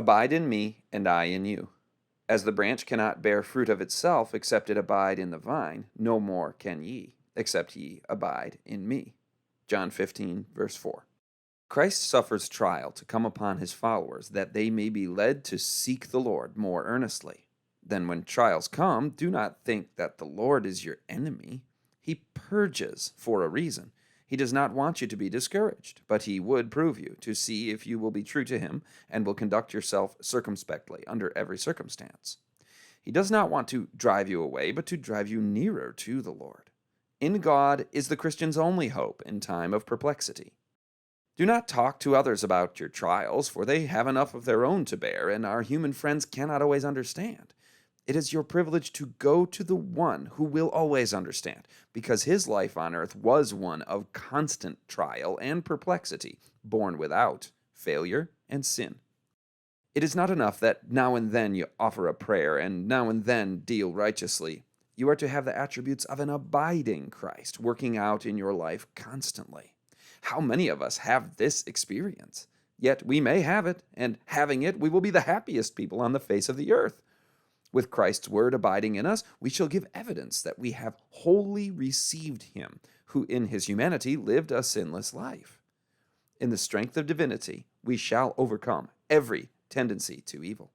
Abide in me, and I in you. As the branch cannot bear fruit of itself except it abide in the vine, no more can ye, except ye abide in me. John 15, verse 4. Christ suffers trial to come upon his followers that they may be led to seek the Lord more earnestly. Then when trials come, do not think that the Lord is your enemy. He purges for a reason. He does not want you to be discouraged, but he would prove you to see if you will be true to him and will conduct yourself circumspectly under every circumstance. He does not want to drive you away, but to drive you nearer to the Lord. In God is the Christian's only hope in time of perplexity. Do not talk to others about your trials, for they have enough of their own to bear, and our human friends cannot always understand. It is your privilege to go to the one who will always understand, because his life on earth was one of constant trial and perplexity, born without failure and sin. It is not enough that now and then you offer a prayer and now and then deal righteously. You are to have the attributes of an abiding Christ working out in your life constantly. How many of us have this experience? Yet we may have it, and having it, we will be the happiest people on the face of the earth. With Christ's word abiding in us, we shall give evidence that we have wholly received him, who in his humanity lived a sinless life. In the strength of divinity, we shall overcome every tendency to evil.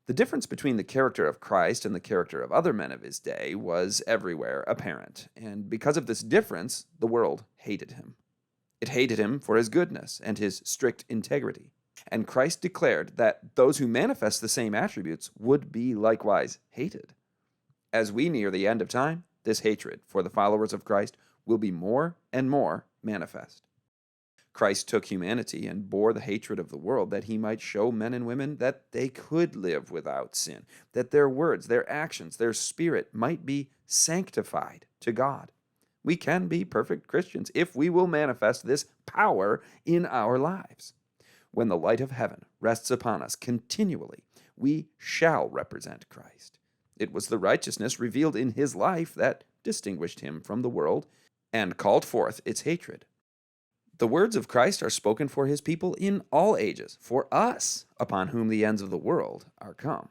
The difference between the character of Christ and the character of other men of his day was everywhere apparent, and because of this difference, the world hated him. It hated him for his goodness and his strict integrity. And Christ declared that those who manifest the same attributes would be likewise hated. As we near the end of time, this hatred for the followers of Christ will be more and more manifest. Christ took humanity and bore the hatred of the world that he might show men and women that they could live without sin, that their words, their actions, their spirit might be sanctified to God. We can be perfect Christians if we will manifest this power in our lives. When the light of heaven rests upon us continually, we shall represent Christ. It was the righteousness revealed in his life that distinguished him from the world and called forth its hatred. The words of Christ are spoken for his people in all ages, for us, upon whom the ends of the world are come.